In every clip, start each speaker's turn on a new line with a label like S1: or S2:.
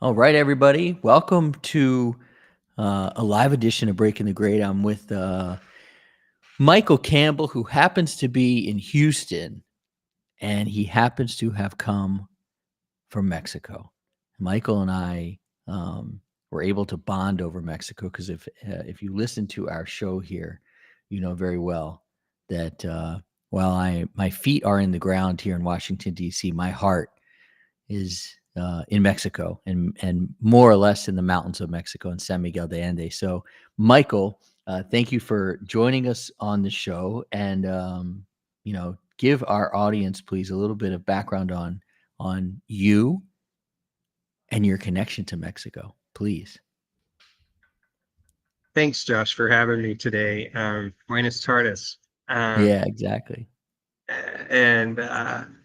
S1: All right, everybody. Welcome to a live edition of Breaking the Grade. I'm with Michael Campbell, who happens to be in Houston, and he happens to have come from Mexico. Michael and I were able to bond over Mexico because if you listen to our show here, you know very well that while my feet are in the ground here in Washington D.C., my heart is in Mexico and more or less in the mountains of Mexico in San Miguel de Allende. So, Michael, thank you for joining us on the show, and give our audience, please, a little bit of background on you and your connection to Mexico, please.
S2: Thanks, Josh, for having me today. Buenas tardes.
S1: Yeah, exactly.
S2: And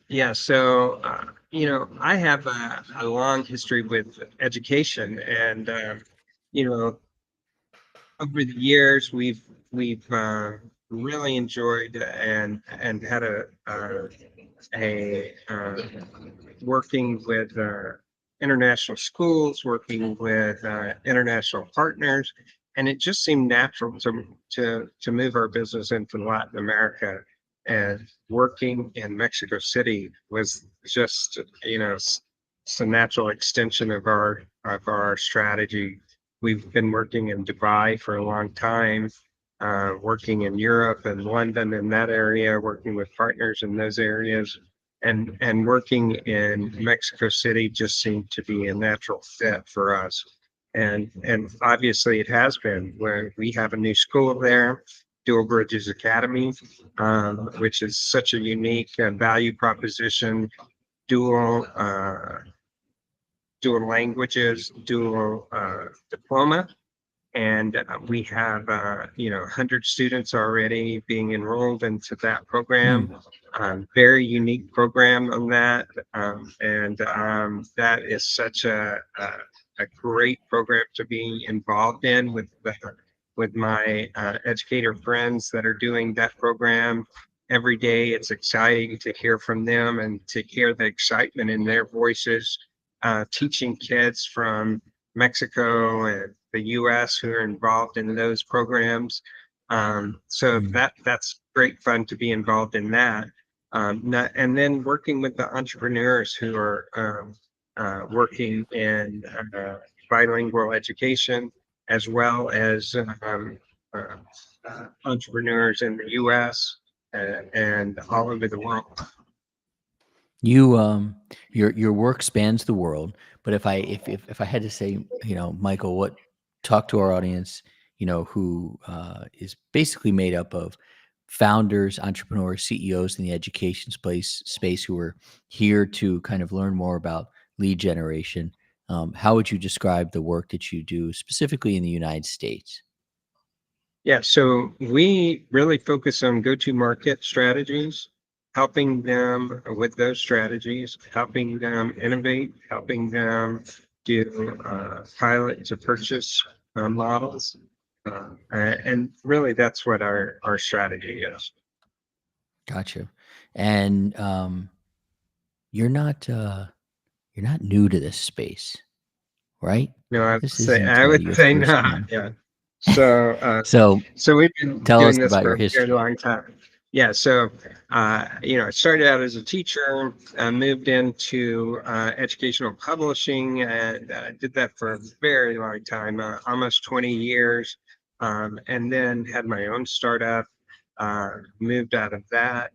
S2: yeah, so, I have a long history with education, and, over the years, we've really enjoyed and had a working with international schools, working with international partners, and it just seemed natural to move our business into Latin America. And working in Mexico City was just it's a natural extension of our strategy. We've been working in Dubai for a long time, working in Europe and London in that area, working with partners in those areas, and working in Mexico City just seemed to be a natural fit for us. And obviously it has been, where we have a new school there, Dual Bridges Academy, which is such a unique value proposition, dual dual languages, dual diploma. And we have 100 students already being enrolled into that
S1: Mm.
S2: program. Very unique program on that. And that is such a great program to be involved in with my educator friends that are doing that program every day. It's exciting to hear from them and to hear the excitement in their voices, teaching kids from Mexico and the US who are involved in those programs. So
S1: Mm.
S2: that's great fun to be involved in that. And then working with the entrepreneurs who are working in bilingual education, as well as uh, entrepreneurs in the US and all over the world.
S1: You your work spans the world, but if I had to say, Michael, what talk to our audience, who is basically made up of founders, entrepreneurs, CEOs in the education space who are here to kind of learn more about lead generation. How would you describe the work that you do specifically in the United States?
S2: Yeah, so we really focus on go-to-market strategies, helping them with those strategies, helping them innovate, helping them do pilot to purchase models. And really, that's what our strategy is.
S1: Gotcha. And you're not you're not new to this space, right?
S2: No,
S1: This
S2: I
S1: isn't
S2: would
S1: your
S2: say
S1: first
S2: not.
S1: time.
S2: Yeah. So,
S1: So
S2: so we've been
S1: tell
S2: doing
S1: us
S2: this
S1: about
S2: for
S1: your
S2: a very
S1: history.
S2: long time. Yeah. So, I started out as a teacher, moved into educational publishing, and did that for a very long time, almost 20 years. And then had my own startup, moved out of that,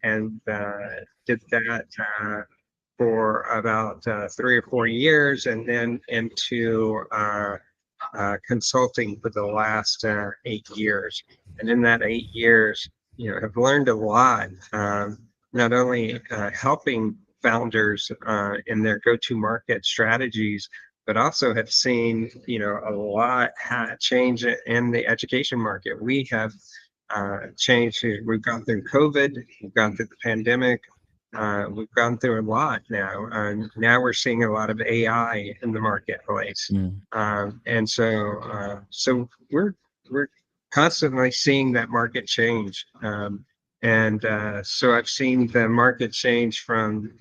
S2: and did that for about 3 or 4 years, and then into consulting for the last 8 years. And in that 8 years, have learned a lot, not only helping founders in their go-to-market strategies, but also have seen, a lot change in the education market. We have changed. We've gone through COVID, we've gone through the pandemic, we've gone through a lot now. Now we're seeing a lot of AI in the marketplace,
S1: Mm.
S2: so we're constantly seeing that market change. And so I've seen the market change from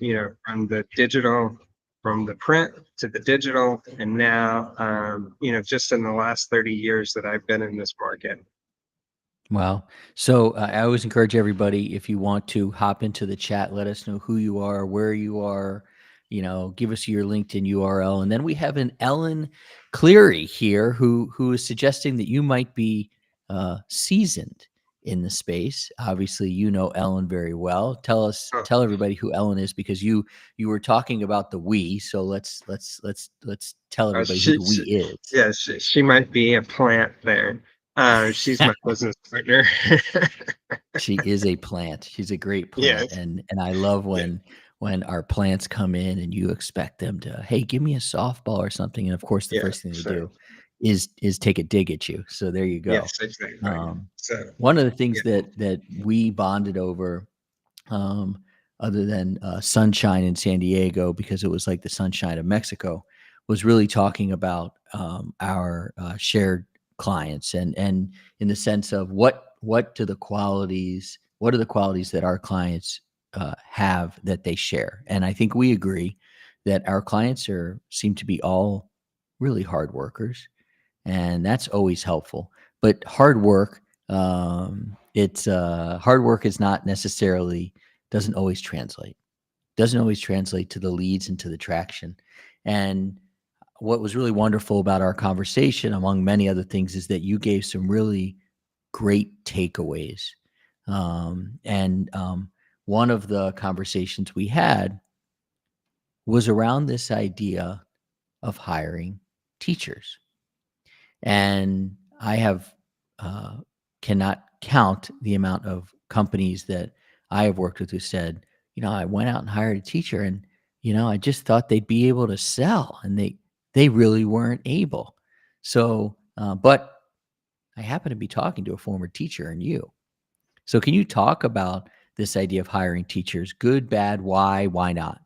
S2: from the digital from the print to the digital, and now, just in the last 30 years that I've been in this market.
S1: Wow. So I always encourage everybody, if you want to hop into the chat, let us know who you are, where you are, give us your LinkedIn URL. And then we have an Ellen Cleary here who is suggesting that you might be seasoned in the space. Obviously, you know Ellen very well.
S2: Oh,
S1: Tell everybody who Ellen is, because you were talking about the we. So let's tell everybody who the we is.
S2: yeah, she might be a plant there. She's my business partner.
S1: She is a plant. She's a great plant,
S2: Yes,
S1: and I love
S2: yeah,
S1: when our plants come in and you expect them to, "Hey, give me a softball or something," and of course, the
S2: yeah.
S1: first thing they
S2: So
S1: do is take a dig at you. So there you go.
S2: yes, exactly.
S1: Um,
S2: So
S1: One of the things
S2: yeah,
S1: that we bonded over, um, other than sunshine in San Diego, because it was like the sunshine of Mexico, was really talking about our shared clients, and in the sense of what are the qualities that our clients have that they share. And I think we agree that our clients seem to be all really hard workers, and that's always helpful. But hard work is not necessarily doesn't always translate. Doesn't always translate to the leads and to the traction. And what was really wonderful about our conversation, among many other things, is that you gave some really great takeaways. And one of the conversations we had was around this idea of hiring teachers. And I have uh, cannot count the amount of companies that I have worked with who said, I went out and hired a teacher, and I just thought they'd be able to sell, and they really weren't able. So, but I happen to be talking to a former teacher, and you. So, can you talk about this idea of hiring teachers? Good, bad, why not?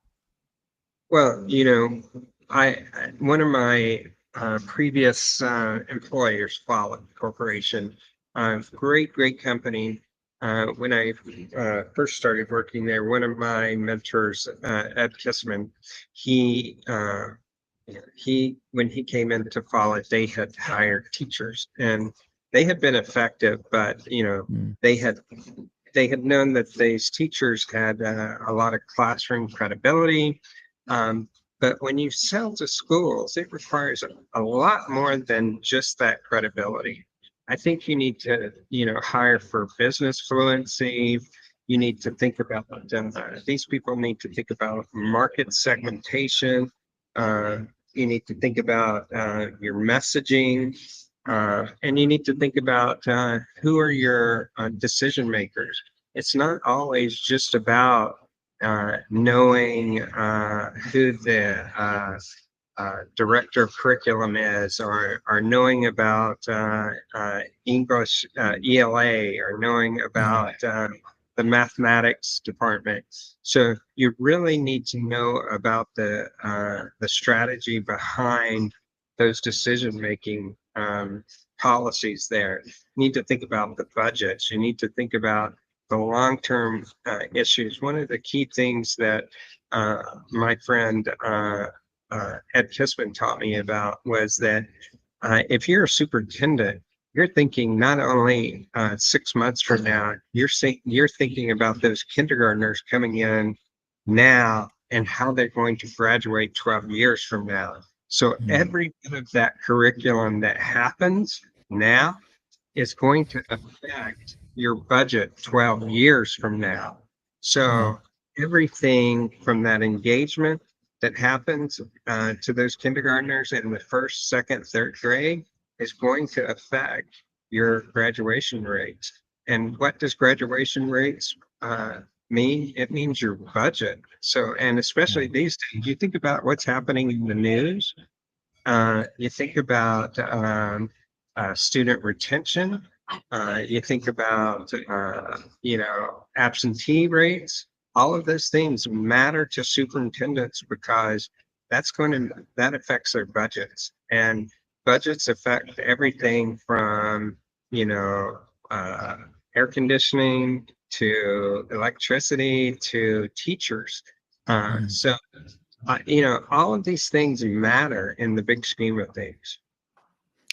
S2: well, one of my previous employers, Follett Corporation, great company. When I first started working there, one of my mentors, Ed Kissman, he when he came into Follett, they had hired teachers, and they had been effective, but
S1: Mm,
S2: they had they had known that these teachers had a lot of classroom credibility. Um, but when you sell to schools, it requires a lot more than just that credibility. I think you need to, hire for business fluency. You need to think about these people need to think about market segmentation. Uh, you need to think about your messaging. And you need to think about who are your decision makers. It's not always just about knowing who the director of curriculum is, or knowing about English ELA, or knowing
S1: mm,
S2: about the mathematics department. So you really need to know about the strategy behind those decision making policies there. You need to think about the budgets. You need to think about the long-term issues. One of the key things that my friend Ed Kisman taught me about was that if you're a superintendent, you're thinking not only 6 months from now, you're thinking about those kindergartners coming in now and how they're going to graduate 12 years from now. So
S1: mm,
S2: every bit of that curriculum that happens now is going to affect your budget 12 years from now.
S1: yeah.
S2: So everything from that engagement that happens to those kindergartners in the first, second, third grade is going to affect your graduation rates. And what does graduation rates mean? It means your budget. So, and especially
S1: Yeah.
S2: these days, you think about what's happening in the news. You think about student retention. You think about absentee rates. All of those things matter to superintendents because that affects their budgets, and budgets affect everything from you know uh, air conditioning to electricity to teachers.
S1: Mhm.
S2: So all of these things matter in the big scheme of things.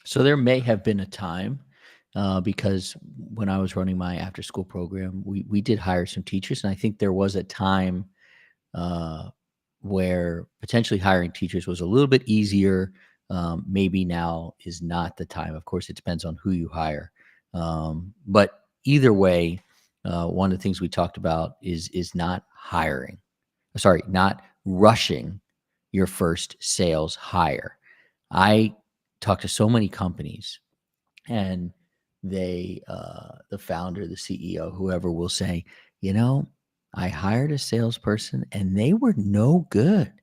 S1: So there may have been a time, because when I was running my after school program, we did hire some teachers, and I think there was a time uh, where potentially hiring teachers was a little bit easier. Maybe now is not the time. Of course, it depends on who you hire. But either way, one of the things we talked about is not hiring. Sorry, not rushing your first sales hire. I talk to so many companies, and the founder, the CEO, whoever will say, you know, I hired a salesperson and they were no good.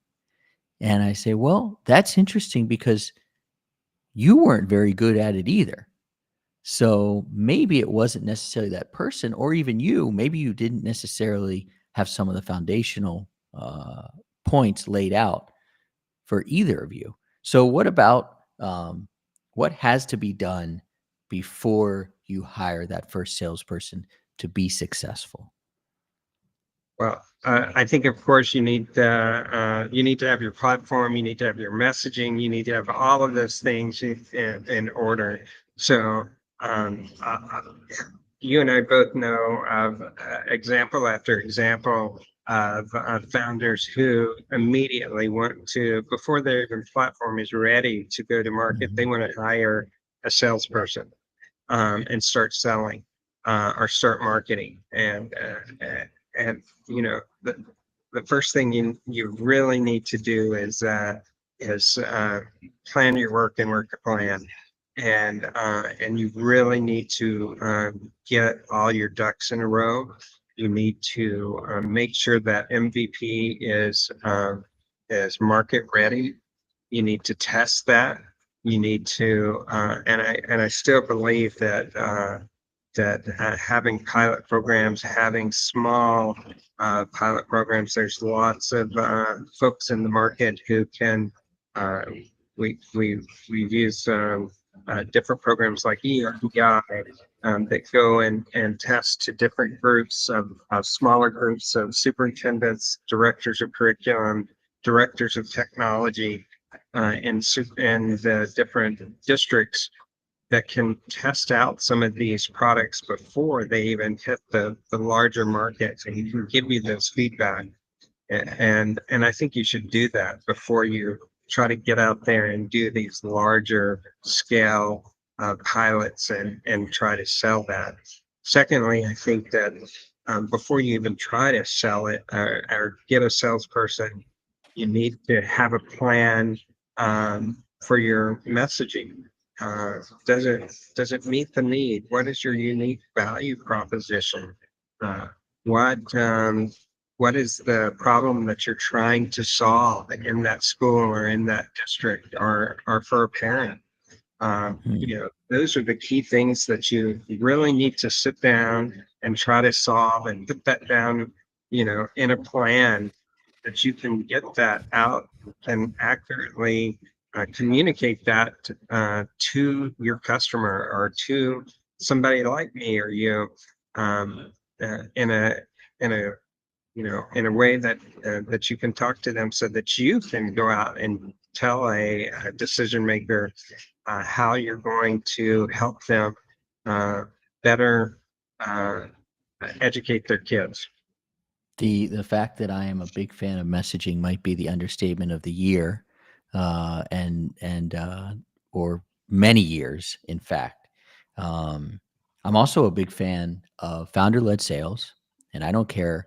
S1: And I say, well, that's interesting because you weren't very good at it either. So maybe it wasn't necessarily that person, or even you. Maybe you didn't necessarily have some of the foundational points laid out for either of you. So what about what has to be done before you hire that first salesperson to be successful?
S2: Well, I think, of course, you need to have your platform, you need to have your messaging, you need to have all of those things in order. So, you and I both know of example after example of founders who immediately want to, before their even platform is ready to go to market, they
S1: Mhm.
S2: want to hire a salesperson and start selling or start marketing. And the first thing you really need to do is plan your work and work a plan. And you really need to get all your ducks in a row. You need to make sure that MVP is market ready. You need to test that. You need to, and I still believe that having pilot programs, having small pilot programs, there's lots of folks in the market who can. Uh, we've used different programs like ERPI that go and test to different groups of smaller groups of superintendents, directors of curriculum, directors of technology, in the different districts that can test out some of these products before they even hit the larger markets, and he can give you those feedback. And I think you should do that before you try to get out there and do these larger scale pilots and try to sell that. Secondly, I think that before you even try to sell it or get a salesperson, you need to have a plan for your messaging. Does it meet the need? What is your unique value proposition? Uh, what what is the problem that you're trying to solve in that school or in that district or for a parent?
S1: Hmm.
S2: Those are the key things that you really need to sit down and try to solve and put that down, in a plan that you can get that out and accurately communicate that to your customer or to somebody like me or you um, in a way that you can talk to them so that you can go out and tell a decision maker how you're going to help them uh, better uh, educate their kids.
S1: The fact that I am a big fan of messaging might be the understatement of the year, and or many years, in fact. Um, I'm also a big fan of founder-led sales, and I don't care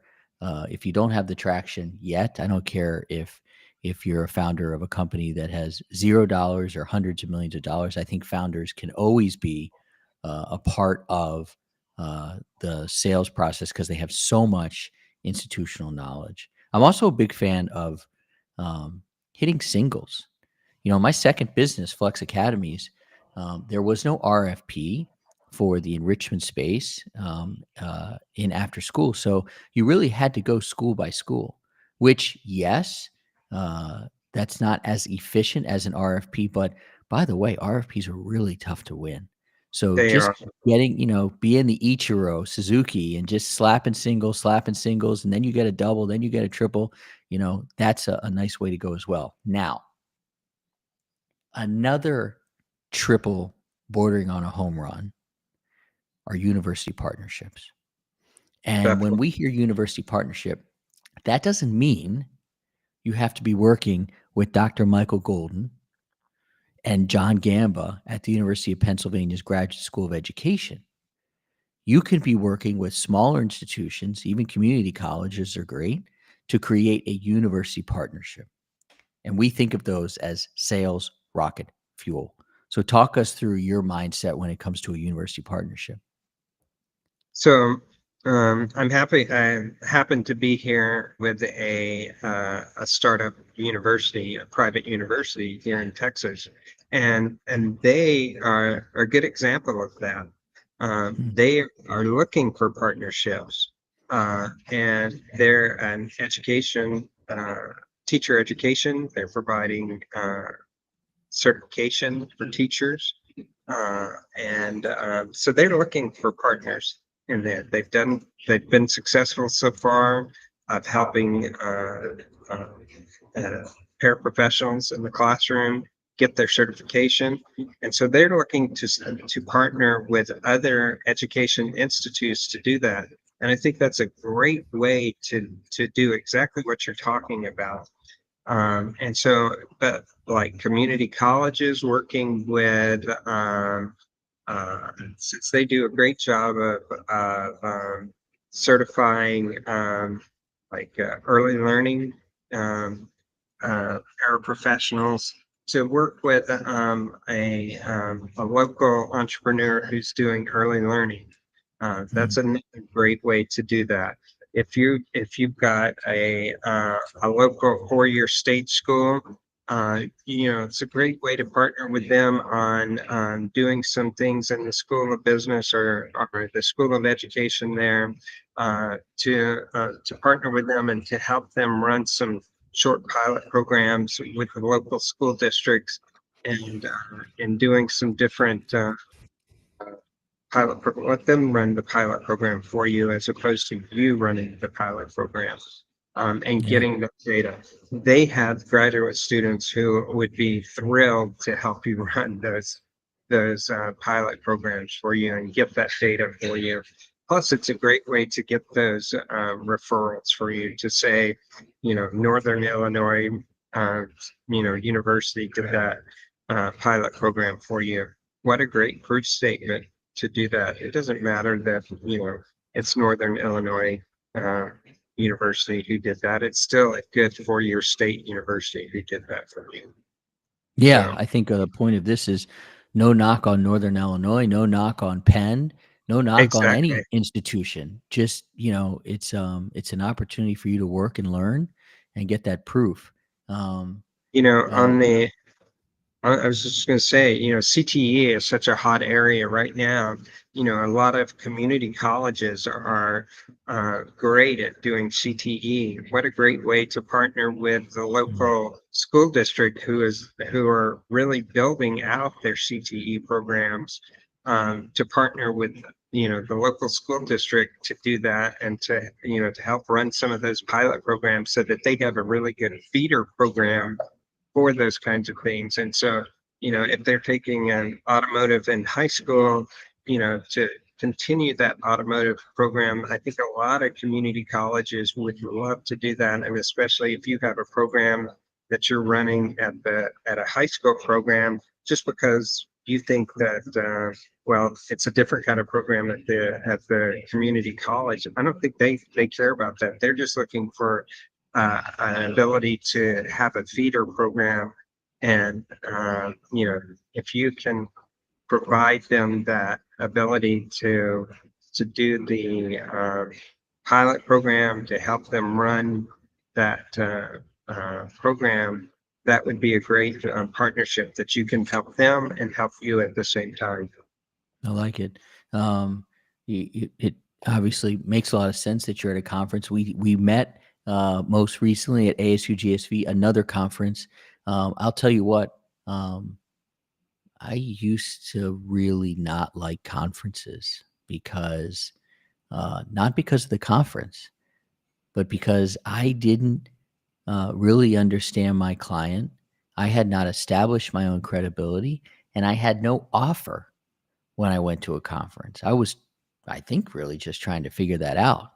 S1: if you don't have the traction yet. I don't care if you're a founder of a company that has $0 or hundreds of millions of dollars. I think founders can always be a part of the sales process because they have so much institutional knowledge. I'm also a big fan of um, hitting singles. My second business, Flex Academies, there was no RFP for the enrichment space in after school. So you really had to go school by school, which, yes, that's not as efficient as an RFP. But by the way, RFPs are really tough to win. So
S2: They
S1: just
S2: are.
S1: getting, being the Ichiro Suzuki and just slapping singles, and then you get a double, then you get a triple, that's a nice way to go as well. Now, another triple bordering on a home run are university partnerships. And when
S2: Definitely.
S1: we hear university partnership, that doesn't mean you have to be working with Dr. Michael Golden and John Gamba at the University of Pennsylvania's Graduate School of Education. You can be working with smaller institutions, even community colleges are great, to create a university partnership. And we think of those as sales rocket fuel. So talk us through your mindset when it comes to a university partnership.
S2: So I'm happy. I happen to be here with a startup university, a private university here in Texas, and they are a good example of that.
S1: Mm,
S2: They are looking for partnerships, and they're an education teacher education. They're providing certification for teachers, and so they're looking for partners in that. They've been successful so far of helping uh, uh, paraprofessionals in the classroom get their certification, and so they're looking to partner with other education institutes to do that. And I think that's a great way to do exactly what you're talking about. And so, but like community colleges working with, since they do a great job of certifying early learning um, paraprofessionals to work with a local entrepreneur who's doing early learning.
S1: mm,
S2: That's a great way to do that. If you've got a local 4-year state school, it's a great way to partner with them on doing some things in the School of Business or the School of Education there, to partner with them and to help them run some short pilot programs with the local school districts, and doing some different let them run the pilot program for you as opposed to you running the pilot program, and
S1: yeah.
S2: getting the data. They have graduate students who would be thrilled to help you run those pilot programs for you and get that data for you. Plus, it's a great way to get those referrals for you to say, Northern Illinois, uh, university did that pilot program for you. What a great proof statement to do that. It doesn't matter that, it's Northern Illinois uh, University who did that. It's still a good 4-year state university who did that for you.
S1: Yeah,
S2: So
S1: I think the point of this is no knock on Northern Illinois, no knock on Penn, no knock on
S2: exactly.
S1: any institution. Just, it's an opportunity for you to work and learn and get that proof. Um, uh,
S2: On the I was just going to say, CTE is such a hot area right now. A lot of community colleges are great at doing CTE. What a great way to partner with the
S1: mm,
S2: local school district who are really building out their CTE programs, to partner with the local school district to do that, and to help run some of those pilot programs so that they have a really good feeder program for those kinds of things. And so, if they're taking an automotive in high school, to continue that automotive program, I think a lot of community colleges would love to do that. And especially if you have a program that you're running at a high school program, just because you think that well, it's a different kind of program at the community college. I don't think they care about that. They're just looking for an ability to have a feeder program. And, if you can provide them that ability to do the pilot program to help them run that program, that would be a great partnership that you can help them and help you at the same time.
S1: I like it. Um, it obviously makes a lot of sense that you're at a conference. We met most recently at ASU GSV, another conference. I'll tell you what. Um, I used to really not like conferences because, not because of the conference, but because I didn't really understand my client. I had not established my own credibility, and I had no offer when I went to a conference. I was, I think, really just trying to figure that out.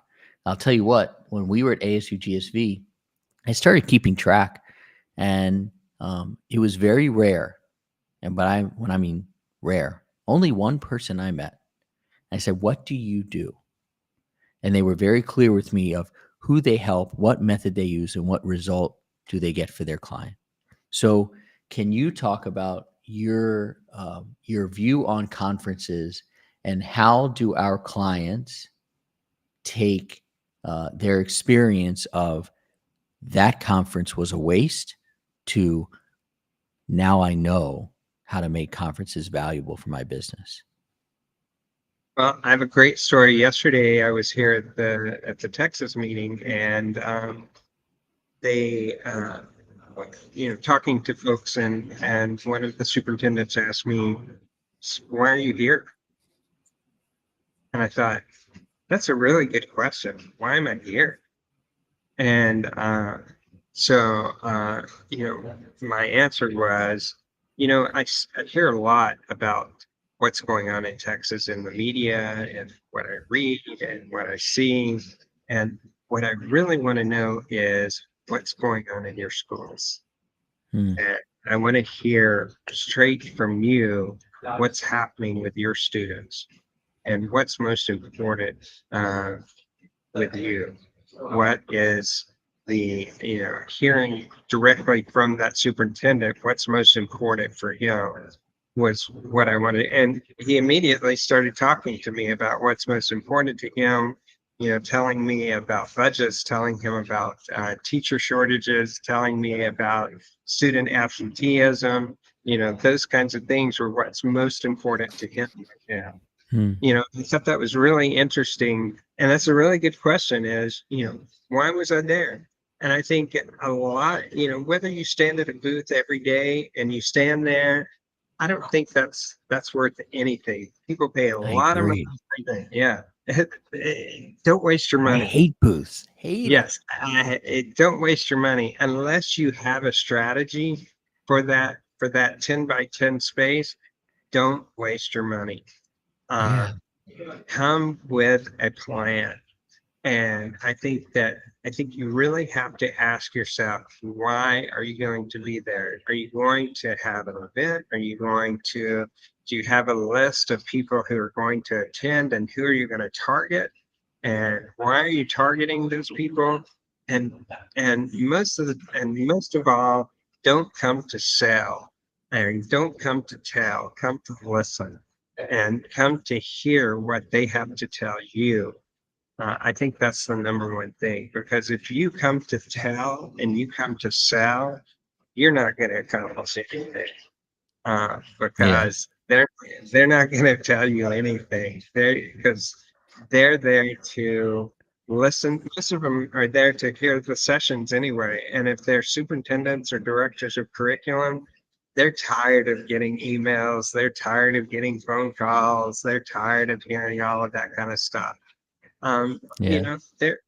S1: I'll tell you what, when we were at ASU GSV, I started keeping track, and it was very rare. And but I, when I mean rare, only one person I met. I said, "What do you do?" And they were very clear with me of who they help, what method they use, and what result do they get for their client. So, can you talk about your view on conferences and how do our clients take their experience of that conference was a waste to now I know how to make conferences valuable for my business?
S2: Well, I have a great story. Yesterday, I was here at the Texas meeting, and they, talking to folks, and one of the superintendents asked me, "Why are you here?" And I thought, that's a really good question. Why am I here? And my answer was, I hear a lot about what's going on in Texas in the media and what I read and what I see. And what I really want to know is what's going on in your schools.
S1: Hmm.
S2: And I want to hear straight from you what's happening with your students and what's most important with you. What is hearing directly from that superintendent, what's most important for him was what I wanted. And he immediately started talking to me about what's most important to him, telling me about budgets, telling him about teacher shortages, telling me about student absenteeism, those kinds of things were what's most important to him. Yeah.
S1: Hmm.
S2: I thought that was really interesting. And that's a really good question is, why was I there? And I think a lot, whether you stand at a booth every day and you stand there, I don't think that's worth anything. People pay a
S1: I
S2: lot of money
S1: agree.
S2: for that. Yeah. Don't waste your
S1: I
S2: money.
S1: hate booths. Hate it.
S2: Yes. Don't waste your money unless you have a strategy for that 10 by 10 space. Don't waste your money. Uh,
S1: Yeah.
S2: Come with a plan. And I think you really have to ask yourself, why are you going to be there? Are you going to have an event? Do you have a list of people who are going to attend and who are you going to target? And why are you targeting those people? And most of all, don't come to sell and don't come to tell, come to listen and come to hear what they have to tell you. I think that's the number one thing because if you come to tell and you come to sell, you're not going to accomplish anything
S1: Yeah.
S2: because they're not going to tell you anything. They're there to listen. Most of them are there to hear the sessions anyway. And if they're superintendents or directors of curriculum, they're tired of getting emails. They're tired of getting phone calls. They're tired of hearing all of that kind of stuff. Um, you
S1: Yeah.
S2: know, they're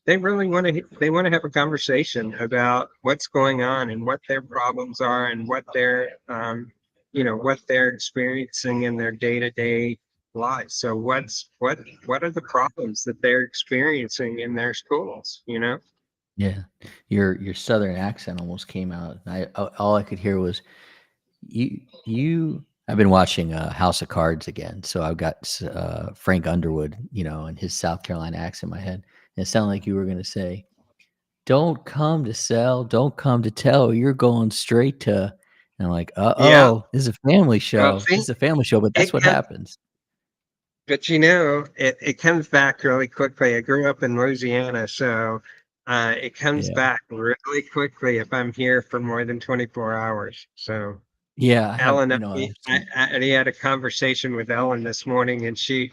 S2: they really want to have a conversation about what's going on and what their problems are and what they're experiencing in their day-to-day lives. So what are the problems that they're experiencing in their schools,
S1: Yeah. Your southern accent almost came out. All I could hear was you. I've been watching House of Cards again, so I've got Frank Underwood, and his South Carolina accent in my head. And it sounded like you were going to say, "Don't come to sell, don't come to tell. You're going straight to." And I'm like, "Uh
S2: Yeah.
S1: oh, this is a family
S2: Well,
S1: show. This
S2: see,
S1: is a family show." But that's
S2: it
S1: what
S2: can
S1: happens.
S2: but it comes back really quickly. I grew up in Louisiana, so it comes
S1: Yeah.
S2: back really quickly if I'm here for more than 24 hours. So
S1: Yeah. I have.
S2: Ellen,
S1: I have some.
S2: I already had a conversation with Ellen this morning, and she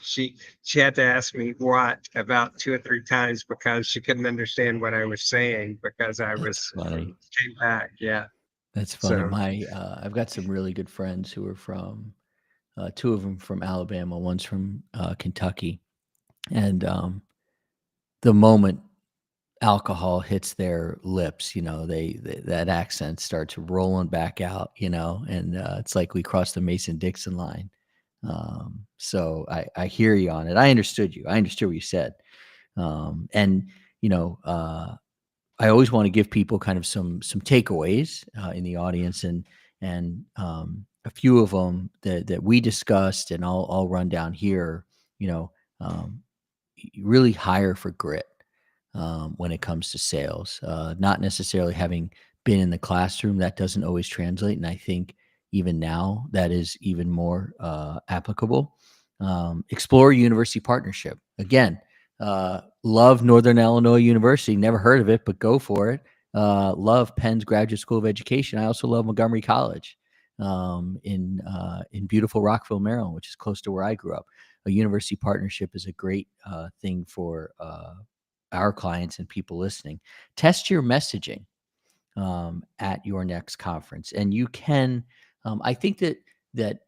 S2: had to ask me what about two or three times because she couldn't understand what I was saying because I
S1: That's
S2: was
S1: funny.
S2: came back. Yeah.
S1: That's funny.
S2: So,
S1: My I've got some really good friends who are from two of them from Alabama, one's from Kentucky, and the moment alcohol hits their lips, that accent starts rolling back out, and it's like we crossed the Mason-Dixon line. So I hear you on it. I understood you. I understood what you said. And you know, I always want to give people kind of some takeaways in the audience, and a few of them that we discussed, and I'll run down here. You know, um, really hire for grit when it comes to sales. Not necessarily having been in the classroom, that doesn't always translate. And I think even now that is even more applicable. Explore university partnership. Again, love Northern Illinois University. Never heard of it, but go for it. Love Penn's Graduate School of Education. I also love Montgomery College in beautiful Rockville, Maryland, which is close to where I grew up. A university partnership is a great thing for our clients and people listening. Test your messaging at your next conference, and you can. I think that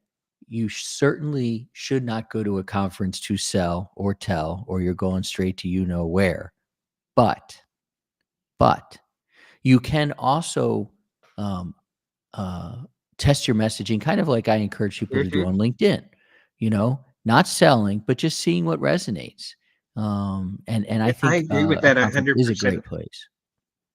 S1: you certainly should not go to a conference to sell or tell, or you're going straight to where. But but you can also um, uh, test your messaging, kind of like I encourage people to do
S2: mhm.
S1: on LinkedIn. Not selling, but just seeing what resonates. And I
S2: Yeah, I
S1: think
S2: agree with
S1: a
S2: that
S1: conference is a
S2: 100%.
S1: great place.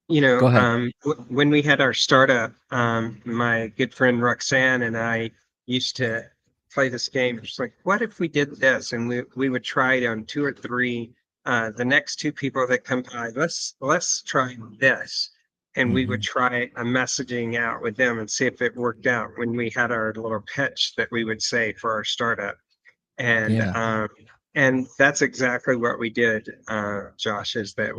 S1: Go ahead.
S2: When we had our startup, my good friend Roxanne and I used to play this game. It's like, what if we did this? And we would try it on two or three. The next two people that come by, let's try this. And we would
S1: Mhm.
S2: try a messaging out with them and see if it worked out when we had our little pitch that we would say for our startup. And
S1: Yeah,
S2: and that's exactly what we did, Josh, is that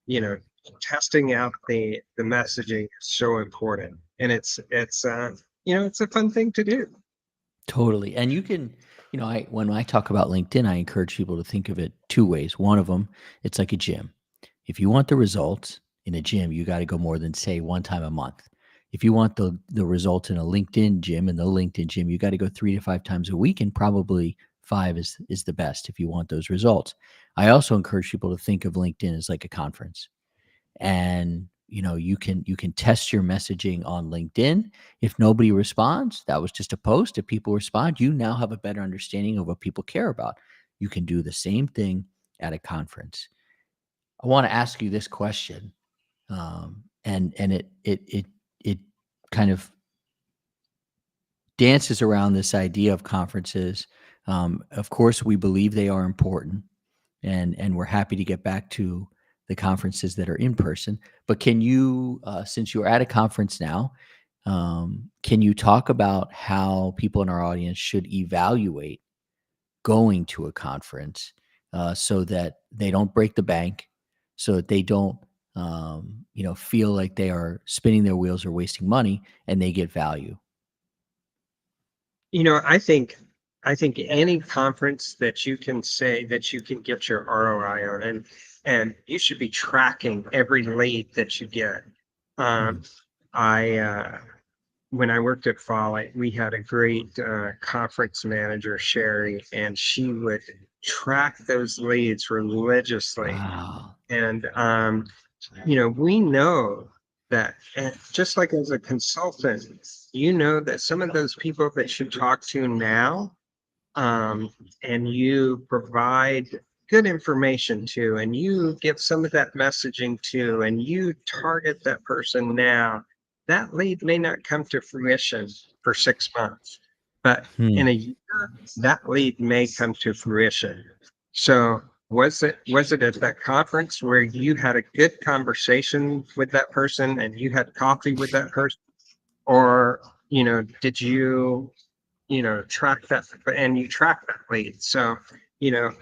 S2: you know, testing out the messaging is so important. And it's a fun thing to do.
S1: totally. And you can, I when I talk about LinkedIn, I encourage people to think of it two ways. One of them, it's like a gym. If you want the results in a gym, you got to go more than say one time a month. If you want the results in a LinkedIn gym, in the LinkedIn gym, you got to go 3 to 5 times a week, and probably five is the best if you want those results. I also encourage people to think of LinkedIn as like a conference. And you can test your messaging on LinkedIn. If nobody responds, that was just a post. If people respond, you now have a better understanding of what people care about. You can do the same thing at a conference. I want to ask you this question, and it kind of dances around this idea of conferences. Of course, we believe they are important, and we're happy to get back to the conferences that are in person. But can you, since you're at a conference now, can you talk about how people in our audience should evaluate going to a conference so that they don't break the bank, so that they don't, feel like they are spinning their wheels or wasting money, and they get value?
S2: You know, I think any conference that you can say that you can get your ROI on, and you should be tracking every lead that you get. Um,
S1: Mm.
S2: I When I worked at Folly, we had a great conference manager, Sherry, and she would track those leads religiously.
S1: Wow.
S2: And we know that, and just like as a consultant, you know that some of those people that you talk to now, um, and you provide good information to, and you give some of that messaging to, and you target that person now, that lead may not come to fruition for 6 months, but
S1: Hmm.
S2: in a year, that lead may come to fruition. So was it at that conference where you had a good conversation with that person and you had coffee with that person? Or, did you track that, and you track that lead. So,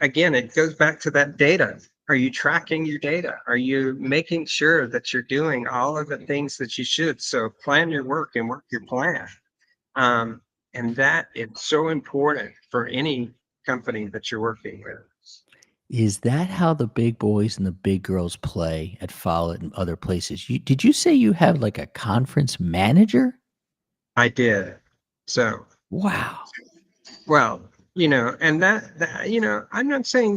S2: again, it goes back to that data. Are you tracking your data? Are you making sure that you're doing all of the things that you should? So plan your work and work your plan. Um, and that is so important for any company that you're working with.
S1: Is that how the big boys and the big girls play at Follett and other places? Did you say you have like a conference manager?
S2: I did. So,
S1: Wow.
S2: well, and I'm not saying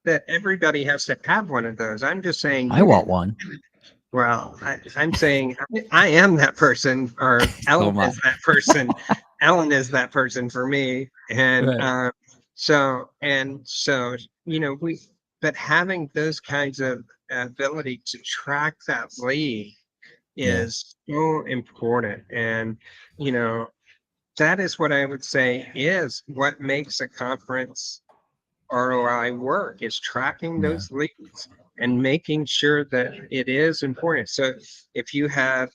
S2: that everybody has to have one of those. I'm just saying
S1: I want one.
S2: well, I'm saying I am that person, or
S1: So
S2: Ellen
S1: am I.
S2: is that person. Ellen is that person for me. And
S1: Right.
S2: so, but having those kinds of ability to track that lead
S1: Yeah.
S2: is so important. And, you know, that is what I would say is what makes a conference ROI work, is tracking
S1: Yeah.
S2: those leads and making sure that it is important. So if you have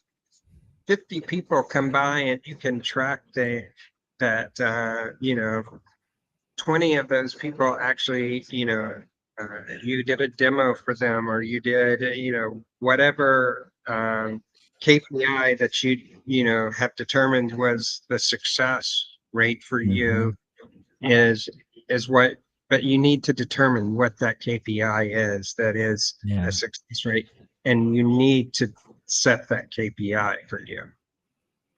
S2: 50 people come by and you can track that 20 of those people actually, you did a demo for them, or you did, whatever KPI that have determined was the success rate for you,
S1: Hmm.
S2: is what, but you need to determine what that KPI is, that is a
S1: Yeah.
S2: success rate, and you need to set that KPI for you.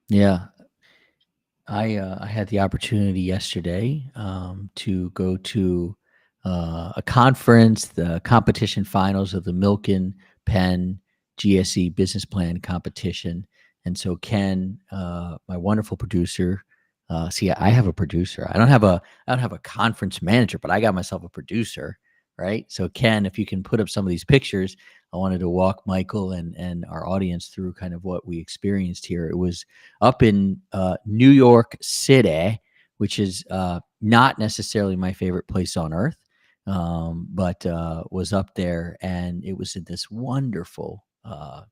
S1: Yeah. I had the opportunity yesterday to go to a conference, the competition finals of the Milken Penn GSE Business Plan competition, and so Ken, my wonderful producer, see, I have a producer. I don't have a conference manager, but I got myself a producer, right? So Ken, if you can put up some of these pictures, I wanted to walk Michael and our audience through kind of what we experienced here. It was up in New York City, which is not necessarily my favorite place on earth, but was up there, and it was in this wonderful. I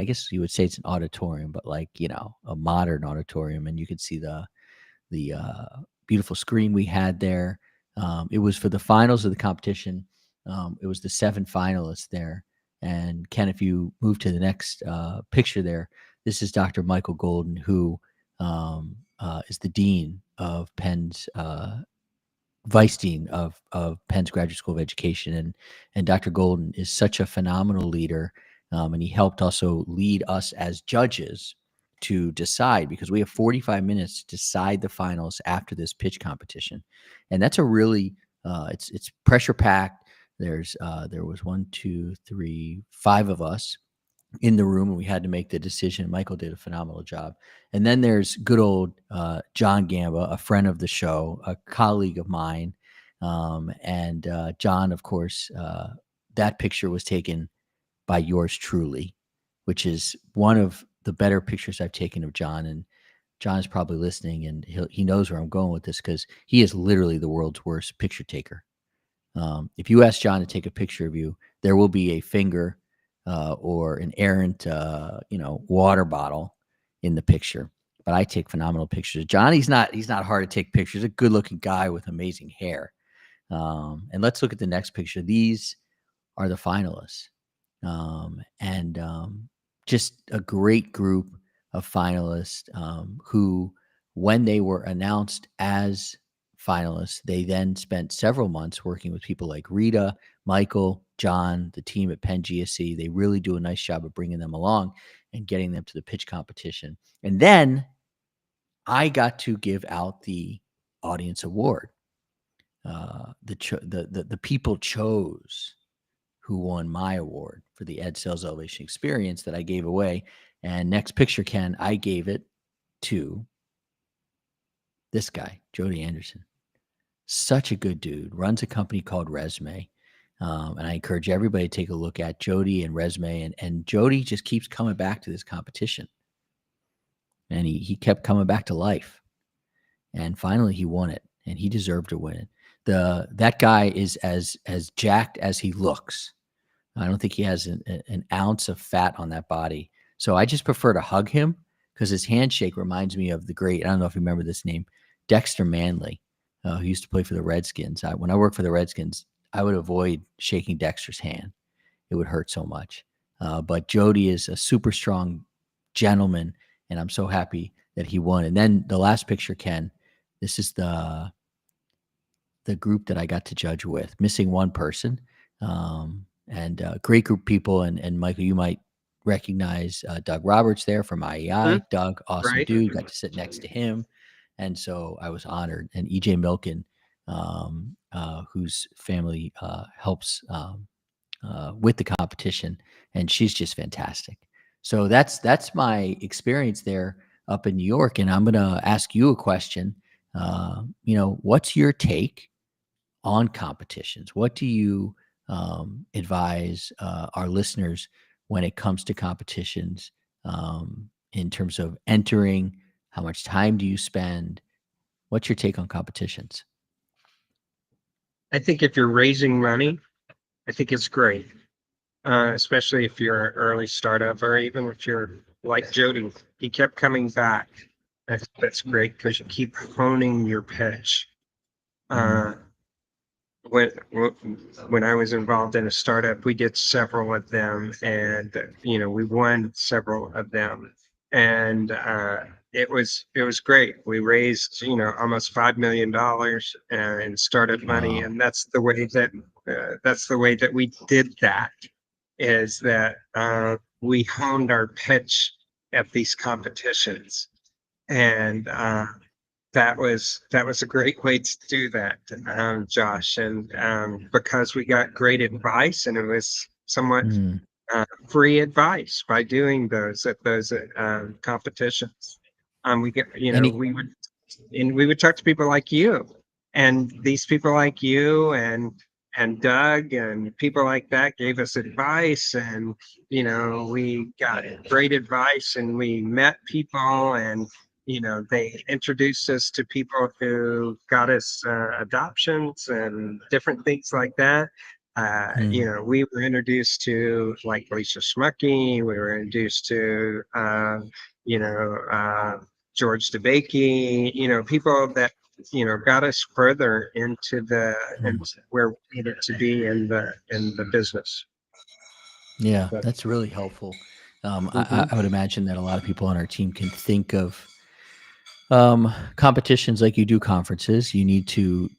S1: guess you would say it's an auditorium, but like a modern auditorium, and you could see the beautiful screen we had there. It was for the finals of the competition. It was the 7 finalists there. And Ken, if you move to the next picture there, this is Dr. Michael Golden, who is the dean of Penn's vice dean of Penn's Graduate School of Education, and Dr. Golden is such a phenomenal leader, and he helped also lead us as judges to decide, because we have 45 minutes to decide the finals after this pitch competition, and that's a really it's pressure packed. There was one, two, three, five of us in the room, and we had to make the decision. Michael did a phenomenal job. And then there's good old John Gamba, a friend of the show, a colleague of mine. And John, of course, that picture was taken by yours truly, which is one of the better pictures I've taken of John. And John is probably listening, and he knows where I'm going with this, because he is literally the world's worst picture taker. If you ask John to take a picture of you, there will be a finger or an errant, water bottle in the picture. But I take phenomenal pictures. John, he's not hard to take pictures. A good looking guy with amazing hair. And let's look at the next picture. These are the finalists, and just a great group of finalists who, when they were announced as finalists, they then spent several months working with people like Rita, Michael, John, the team at Penn GSE. They really do a nice job of bringing them along and getting them to the pitch competition. And then I got to give out the audience award. The people chose who won my award for the Ed Sales Elevation Experience that I gave away. And next picture, Ken, I gave it to this guy, Jody Anderson. Such a good dude. Runs a company called Resume. And I encourage everybody to take a look at Jody and Resume. And Jody just keeps coming back to this competition. And he kept coming back to life. And finally he won it. And he deserved to win it. That guy is as jacked as he looks. I don't think he has an ounce of fat on that body. So I just prefer to hug him, because his handshake reminds me of the great, I don't know if you remember this name, Dexter Manley, who used to play for the Redskins. When I worked for the Redskins, I would avoid shaking Dexter's hand. It would hurt so much. But Jody is a super strong gentleman, and I'm so happy that he won. And then the last picture, Ken, this is the group that I got to judge with, missing one person, and great group of people. And Michael, you might recognize Doug Roberts there from
S2: Mhm.
S1: IEI. Doug, awesome
S2: Right.
S1: dude, got to sit next to him, and so I was honored. And EJ Milken, whose family helps with the competition, and she's just fantastic. So that's my experience there up in New York, and I'm gonna ask you a question. What's your take on competitions? What do you advise our listeners when it comes to competitions in terms of entering? How much time do you spend? What's your take on competitions?
S2: I think if you're raising money, I think it's great, especially if you're an early startup or even if you're like Jody. He kept coming back. That's great because you keep honing your pitch.
S1: Mm,
S2: Uh, when when I was involved in a startup, we did several of them, and we won several of them, and it was great. We raised almost $5 million in startup money,
S1: wow.
S2: and that's the way that we did that. Is that we honed our pitch at these competitions, and that was a great way to do that, Josh. And because we got great advice, and it was somewhat
S1: Mm.
S2: free advice by doing those at those competitions. We get,
S1: Any
S2: we would talk to people like you, and these people like you, and Doug, and people like that gave us advice, and we got great advice, and we met people, and they introduced us to people who got us adoptions and different things like that.
S1: mm,
S2: We were introduced to like Lisa Schmucky. We were introduced to, you know, George DeBakey, people that, got us further
S1: mm.
S2: into where we needed to be in the business.
S1: Yeah,
S2: But,
S1: that's really helpful. I
S2: mhm.
S1: would imagine that a lot of people on our team can think of competitions like you do conferences. You need to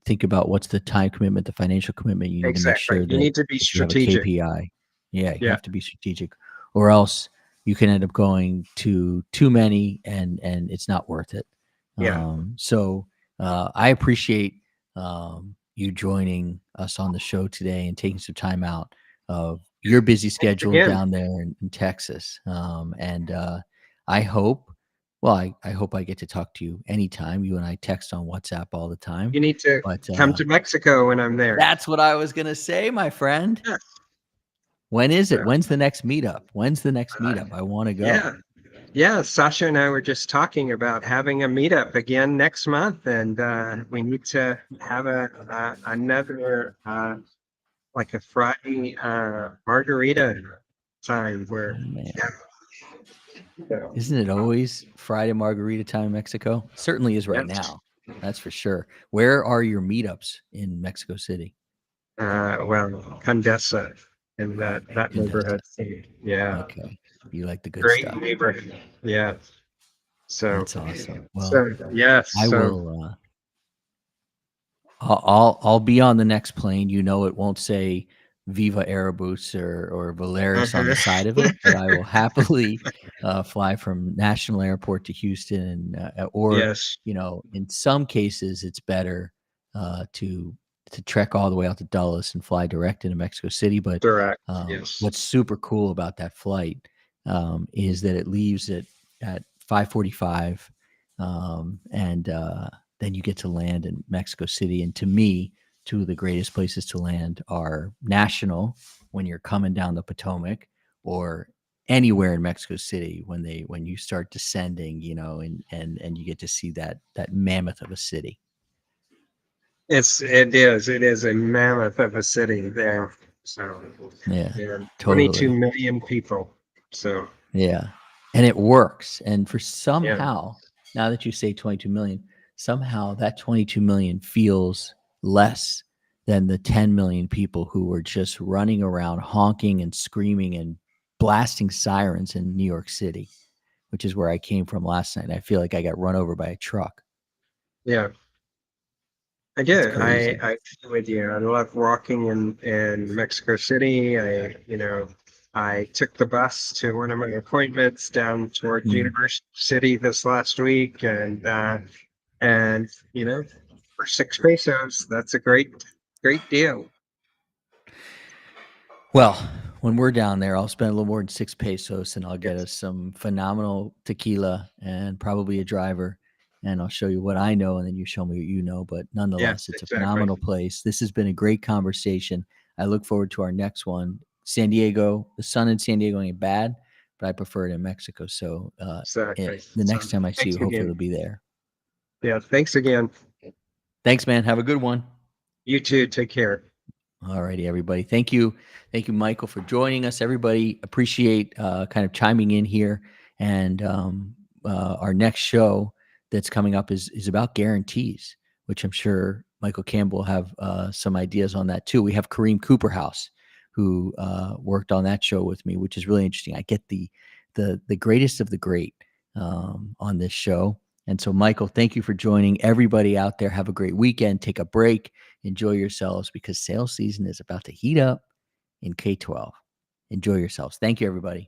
S1: think about what's the time commitment, the financial commitment. You need to make
S2: Exactly.
S1: sure
S2: You
S1: that
S2: need to be
S1: you have a
S2: strategic.
S1: KPI. Yeah, you
S2: Yeah.
S1: have to be strategic, or else you can end up going to too many, and it's not worth it.
S2: Yeah.
S1: So I appreciate you joining us on the show today and taking some time out of your busy
S2: Thanks
S1: schedule
S2: again.
S1: down there in Texas. And I hope, well, I hope I get to talk to you anytime. You and I text on WhatsApp all the time.
S2: You need to
S1: But
S2: come to Mexico when I'm there.
S1: that's what I was gonna say, my friend.
S2: Yeah.
S1: When is it?
S2: So,
S1: When's the next meetup? When's the next
S2: uh,
S1: meetup? I want to
S2: yeah.
S1: go.
S2: Yeah, Sasha and I were just talking about having a meetup again next month, and we need to have another like a Friday margarita time
S1: Oh
S2: where
S1: man,
S2: so,
S1: isn't it always Friday margarita time in Mexico? Certainly is right
S2: yes.
S1: now. That's for sure. Where are your meetups in Mexico City?
S2: Well, Condesa in that
S1: Condesa.
S2: neighborhood. Yeah,
S1: Okay, you like the good
S2: great
S1: stuff.
S2: neighborhood. Yeah. So,
S1: That's awesome. Well,
S2: so yes.
S1: I
S2: So,
S1: will. I'll be on the next plane. You know, it won't say Viva Aerobus or Valeris on the side of it, but I will happily fly from National Airport to Houston, and or
S2: yes,
S1: in some cases, it's better to trek all the way out to Dulles and fly direct into Mexico City. But
S2: direct. Yes.
S1: what's super cool about that flight is that it leaves at 5:45, and then you get to land in Mexico City. And to me, two of the greatest places to land are National when you're coming down the Potomac, or anywhere in Mexico City when you start descending, and you get to see that mammoth of a city.
S2: It is a mammoth of a city there. So,
S1: Yeah,
S2: yeah, 22
S1: totally.
S2: million people. So,
S1: Yeah. And it works. And for
S2: yeah,
S1: somehow, now that you say 22 million, somehow that 22 million feels less than the 10 million people who were just running around honking and screaming and blasting sirens in New York City, which is where I came from last night. I feel like I got run over by a truck.
S2: yeah. I
S1: It's
S2: do.
S1: crazy.
S2: I agree with you. I love walking in Mexico City. I took the bus to one of my appointments down towards
S1: Mm.
S2: University City this last week, and for 6 pesos, that's a great deal.
S1: Well, when we're down there, I'll spend a little more than 6 pesos and I'll get
S2: Yes,
S1: us some phenomenal tequila and probably a driver. And I'll show you what I know and then you show me what you know. But nonetheless,
S2: yes,
S1: it's a
S2: exactly.
S1: phenomenal place. This has been a great conversation. I look forward to our next one. San Diego, the sun in San Diego ain't bad, but I prefer it in Mexico. So
S2: Exactly.
S1: the
S2: So
S1: next time I see
S2: thanks
S1: you, hopefully
S2: again.
S1: it'll be there.
S2: Yeah, thanks again.
S1: Thanks, man. Have a good one.
S2: You too. Take care.
S1: All righty, everybody. Thank you. Thank you, Michael, for joining us. Everybody appreciate kind of chiming in here. And our next show that's coming up is about guarantees, which I'm sure Michael Campbell will have some ideas on that too. We have Kareem Cooperhouse, who worked on that show with me, which is really interesting. I get the greatest of the great on this show. And so, Michael, thank you for joining. Everybody out there, have a great weekend. Take a break. Enjoy yourselves because sales season is about to heat up in K-12. Enjoy yourselves. Thank you, everybody.